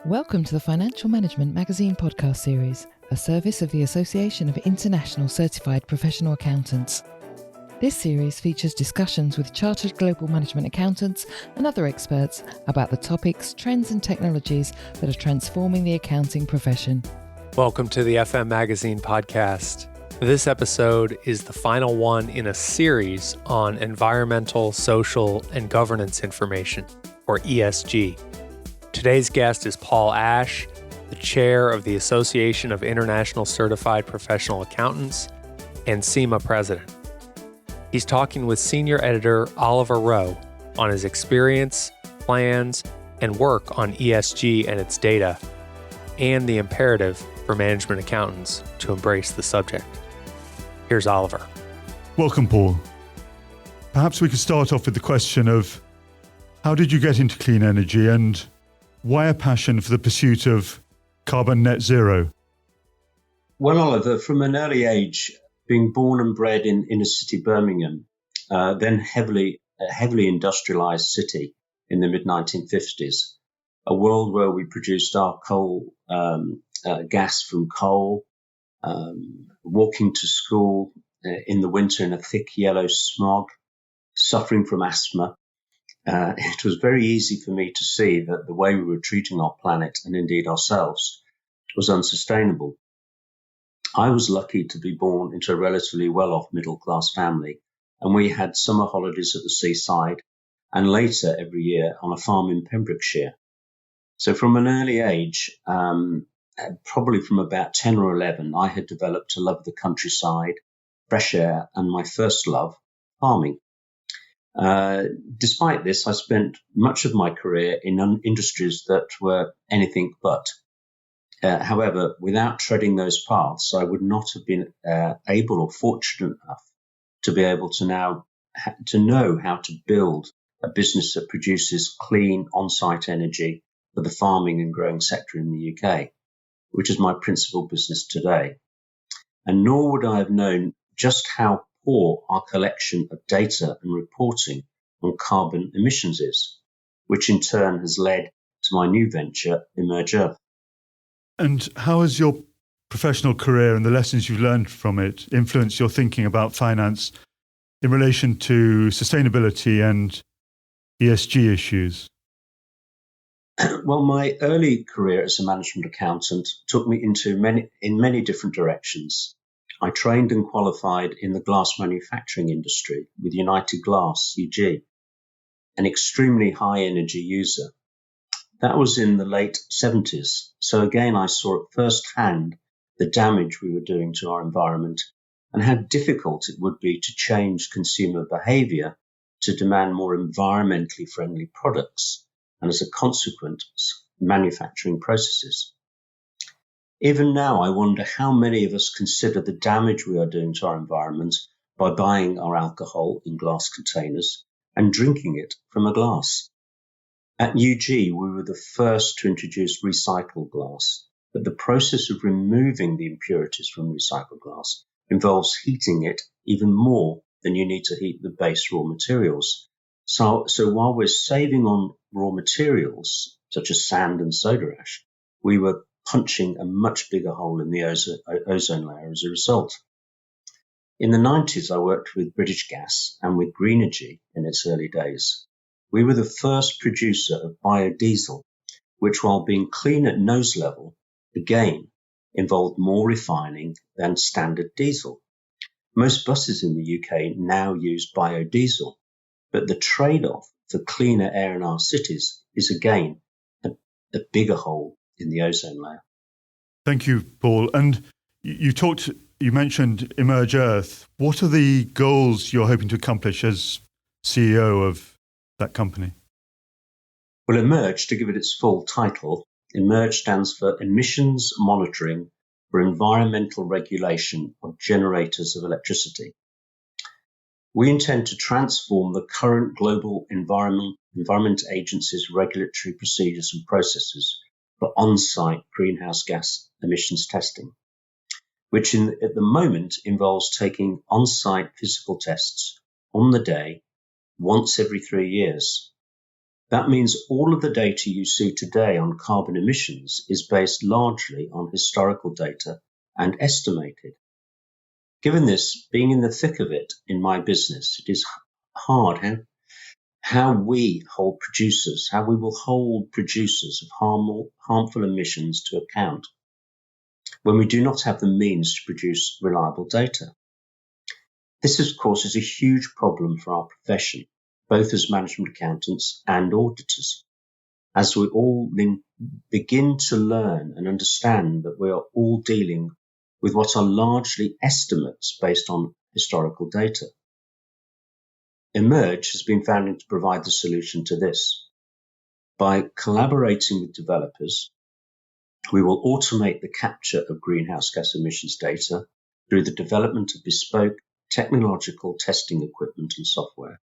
Welcome to the Financial Management Magazine podcast series, a service of the Association of International Certified Professional Accountants. This series features discussions with chartered global management accountants and other experts about the topics, trends and technologies that are transforming the accounting profession. Welcome to the FM Magazine podcast. This episode is the final one in a series on environmental, social, and governance information, or ESG. Today's guest is Paul Ash, the chair of the Association of International Certified Professional Accountants and SEMA president. He's talking with senior editor Oliver Rowe on his experience, plans, and work on ESG and its data, and the imperative for management accountants to embrace the subject. Here's Oliver. Welcome, Paul. Perhaps we could start off with the question of how did you get into clean energy and why a passion for the pursuit of carbon net zero? Well, Oliver, from an early age, being born and bred in inner city Birmingham, then heavily industrialized city in the mid-1950s, a world where we produced our coal, gas from coal, walking to school in the winter in a thick yellow smog, suffering from asthma. It was very easy for me to see that the way we were treating our planet and indeed ourselves was unsustainable. I was lucky to be born into a relatively well-off middle-class family, and we had summer holidays at the seaside and later every year on a farm in Pembrokeshire. So from an early age, probably from about 10 or 11, I had developed a love of the countryside, fresh air, and my first love, farming. Despite this, I spent much of my career in industries that were anything but. However, without treading those paths, I would not have been able or fortunate enough to be able to now to know how to build a business that produces clean on-site energy for the farming and growing sector in the UK, which is my principal business today. And nor would I have known just how poor our collection of data and reporting on carbon emissions is, which in turn has led to my new venture, Emerge Earth. And how has your professional career and the lessons you've learned from it influenced your thinking about finance in relation to sustainability and ESG issues? Well, my early career as a management accountant took me into many different directions. I trained and qualified in the glass manufacturing industry with United Glass, UG, an extremely high energy user. That was in the late 70s. So again, I saw at first hand the damage we were doing to our environment and how difficult it would be to change consumer behavior to demand more environmentally friendly products and as a consequence, manufacturing processes. Even now, I wonder how many of us consider the damage we are doing to our environment by buying our alcohol in glass containers and drinking it from a glass. At UG, we were the first to introduce recycled glass, but the process of removing the impurities from recycled glass involves heating it even more than you need to heat the base raw materials. So while we're saving on raw materials, such as sand and soda ash, we were punching a much bigger hole in the ozone layer as a result. In the 90s, I worked with British Gas and with Greenergy in its early days. We were the first producer of biodiesel, which, while being clean at nose level, again involved more refining than standard diesel. Most buses in the UK now use biodiesel, but the trade-off for cleaner air in our cities is again a bigger hole in the ozone layer. Thank you, Paul. And you mentioned Emerge Earth. What are the goals you're hoping to accomplish as CEO of that company? Well, Emerge, to give it its full title, Emerge stands for Emissions Monitoring for Environmental Regulation of Generators of Electricity. We intend to transform the current global Environment Agency's regulatory procedures and processes for on-site greenhouse gas emissions testing, which at the moment involves taking on-site physical tests on the day once every 3 years. That means all of the data you see today on carbon emissions is based largely on historical data and estimated. Given this, being in the thick of it in my business, it is hard how we will hold producers of harmful emissions to account when we do not have the means to produce reliable data. This, of course, is a huge problem for our profession, both as management accountants and auditors, as we all begin to learn and understand that we are all dealing with what are largely estimates based on historical data. Emerge has been founded to provide the solution to this. By collaborating with developers, we will automate the capture of greenhouse gas emissions data through the development of bespoke technological testing equipment and software.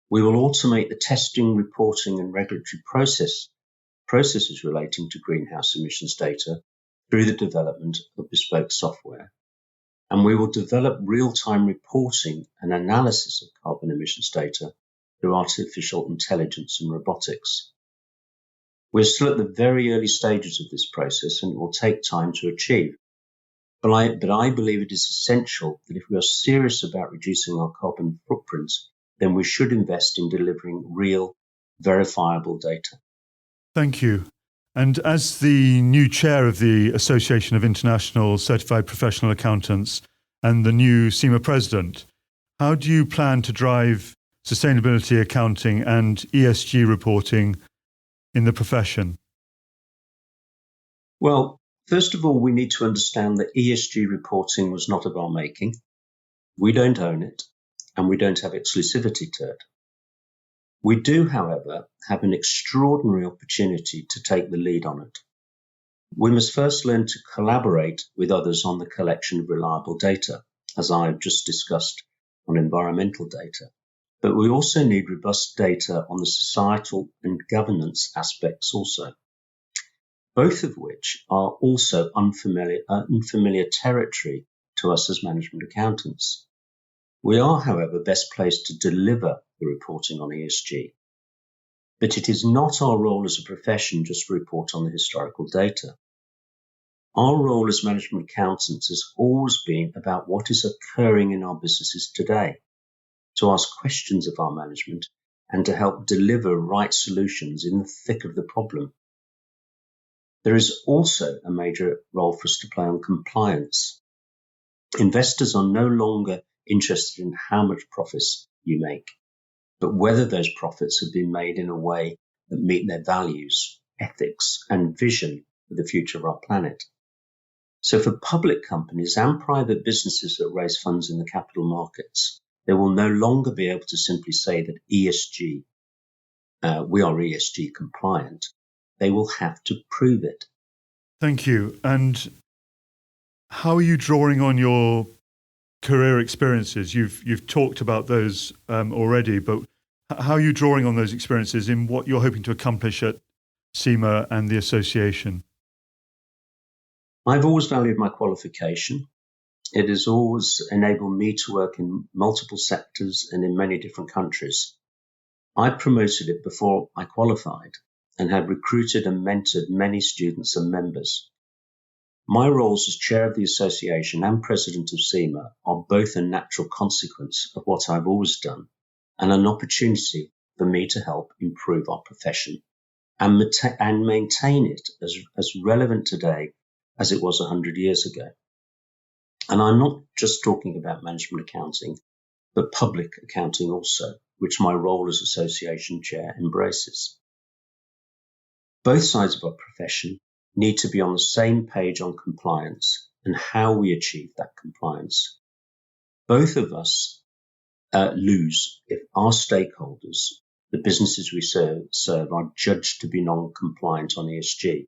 We will automate the testing, reporting, and regulatory processes relating to greenhouse emissions data through the development of bespoke software. And we will develop real-time reporting and analysis of carbon emissions data through artificial intelligence and robotics. We're still at the very early stages of this process, and it will take time to achieve. But I believe it is essential that if we are serious about reducing our carbon footprint, then we should invest in delivering real, verifiable data. Thank you. And as the new chair of the Association of International Certified Professional Accountants and the new CIMA president, how do you plan to drive sustainability accounting and ESG reporting in the profession? Well, first of all, we need to understand that ESG reporting was not of our making. We don't own it, and we don't have exclusivity to it. We do, however, have an extraordinary opportunity to take the lead on it. We must first learn to collaborate with others on the collection of reliable data, as I have just discussed on environmental data. But we also need robust data on the societal and governance aspects also, both of which are also unfamiliar territory to us as management accountants. We are, however, best placed to deliver the reporting on ESG. But it is not our role as a profession just to report on the historical data. Our role as management accountants has always been about what is occurring in our businesses today, to ask questions of our management and to help deliver right solutions in the thick of the problem. There is also a major role for us to play on compliance. Investors are no longer interested in how much profits you make, but whether those profits have been made in a way that meet their values, ethics, and vision for the future of our planet. So for public companies and private businesses that raise funds in the capital markets, they will no longer be able to simply say that ESG, we are ESG compliant. They will have to prove it. Thank you. And how are you drawing on your career experiences? You've talked about those already, but how are you drawing on those experiences in what you're hoping to accomplish at CIMA and the association? I've always valued my qualification. It has always enabled me to work in multiple sectors and in many different countries. I promoted it before I qualified and have recruited and mentored many students and members. My roles as chair of the association and president of CIMA are both a natural consequence of what I've always done and an opportunity for me to help improve our profession and maintain it as relevant today as it was 100 years ago. And I'm not just talking about management accounting, but public accounting also, which my role as association chair embraces. Both sides of our profession need to be on the same page on compliance and how we achieve that compliance. Both of us lose if our stakeholders, the businesses we serve, are judged to be non-compliant on ESG.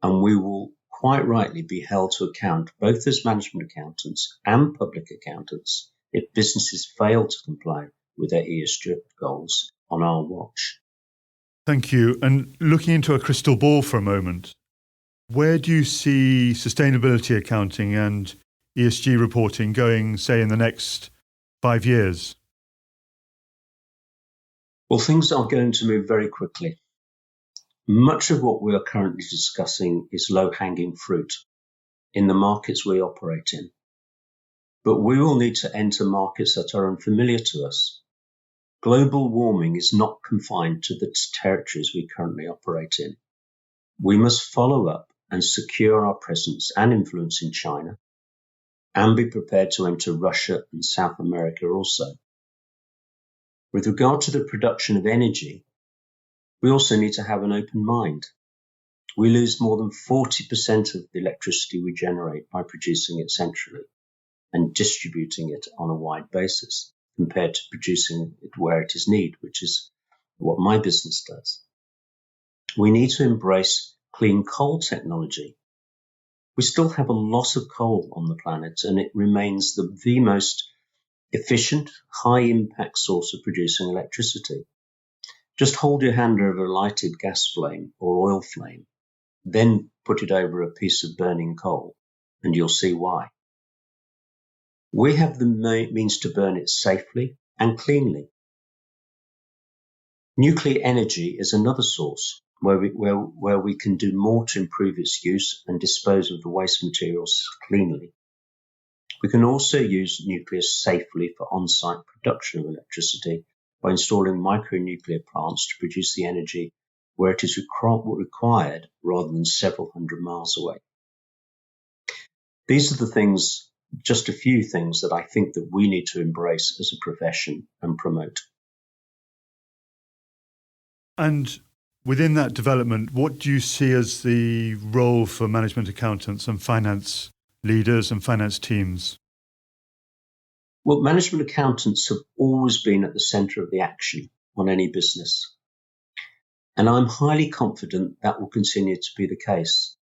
And we will quite rightly be held to account, both as management accountants and public accountants, if businesses fail to comply with their ESG goals on our watch. Thank you. And looking into a crystal ball for a moment, where do you see sustainability accounting and ESG reporting going, say, in the next 5 years? Well, things are going to move very quickly. Much of what we are currently discussing is low-hanging fruit in the markets we operate in. But we will need to enter markets that are unfamiliar to us. Global warming is not confined to the territories we currently operate in. We must follow up and secure our presence and influence in China, and be prepared to enter Russia and South America also. With regard to the production of energy, we also need to have an open mind. We lose more than 40% of the electricity we generate by producing it centrally and distributing it on a wide basis, compared to producing it where it is needed, which is what my business does. We need to embrace clean coal technology. We still have a lot of coal on the planet, and it remains the most efficient, high-impact source of producing electricity. Just hold your hand over a lighted gas flame or oil flame, then put it over a piece of burning coal, and you'll see why. We have the means to burn it safely and cleanly. Nuclear energy is another source where we can do more to improve its use and dispose of the waste materials cleanly. We can also use nuclear safely for on-site production of electricity by installing micronuclear plants to produce the energy where it is required rather than several hundred miles away. These are the things, just a few things that I think that we need to embrace as a profession and promote. And within that development, what do you see as the role for management accountants and finance leaders and finance teams? Well, management accountants have always been at the centre of the action on any business. And I'm highly confident that will continue to be the case.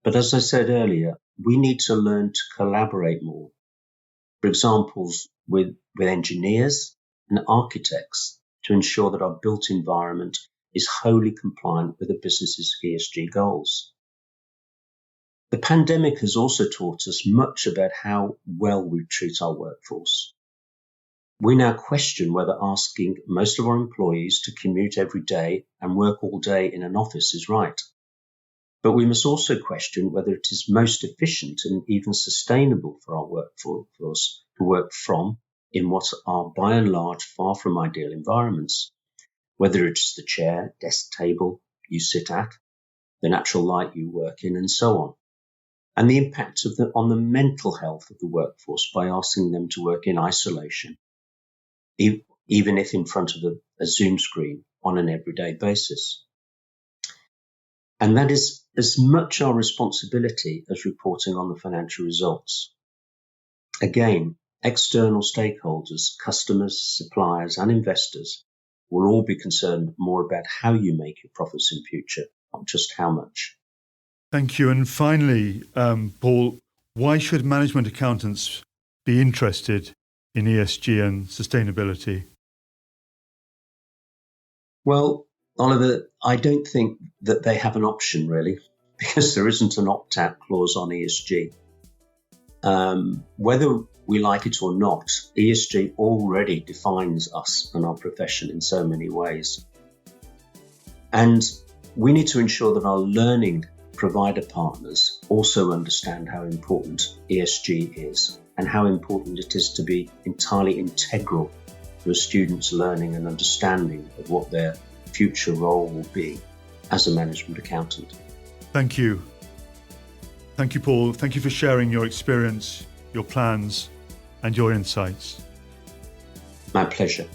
But as I said earlier, we need to learn to collaborate more. For example, with engineers and architects to ensure that our built environment is wholly compliant with the business's ESG goals. The pandemic has also taught us much about how well we treat our workforce. We now question whether asking most of our employees to commute every day and work all day in an office is right. But we must also question whether it is most efficient and even sustainable for our workforce to work from in what are by and large far from ideal environments, whether it is the chair, desk, table you sit at, the natural light you work in, and so on. And the impact on the mental health of the workforce by asking them to work in isolation, even if in front of a Zoom screen on an everyday basis. And that is as much our responsibility as reporting on the financial results. Again, external stakeholders, customers, suppliers, and investors will all be concerned more about how you make your profits in future, not just how much. Thank you. And finally, Paul, why should management accountants be interested in ESG and sustainability? Well, Oliver, I don't think that they have an option really, because there isn't an opt-out clause on ESG. Whether we like it or not, ESG already defines us and our profession in so many ways. And we need to ensure that our learning provider partners also understand how important ESG is and how important it is to be entirely integral to a student's learning and understanding of what their future role will be as a management accountant. Thank you. Thank you, Paul. Thank you for sharing your experience, your plans, and your insights. My pleasure.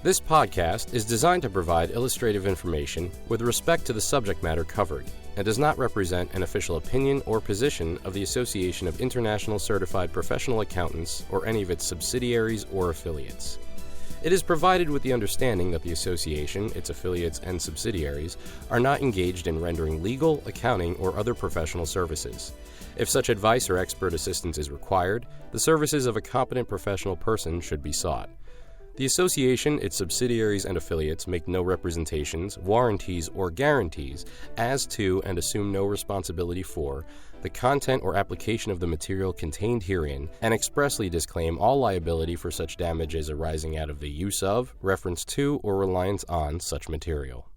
This podcast is designed to provide illustrative information with respect to the subject matter covered and does not represent an official opinion or position of the Association of International Certified Professional Accountants or any of its subsidiaries or affiliates. It is provided with the understanding that the association, its affiliates, and subsidiaries are not engaged in rendering legal, accounting, or other professional services. If such advice or expert assistance is required, the services of a competent professional person should be sought. The association, its subsidiaries, and affiliates make no representations, warranties, or guarantees as to and assume no responsibility for the content or application of the material contained herein, and expressly disclaim all liability for such damages arising out of the use of, reference to, or reliance on such material.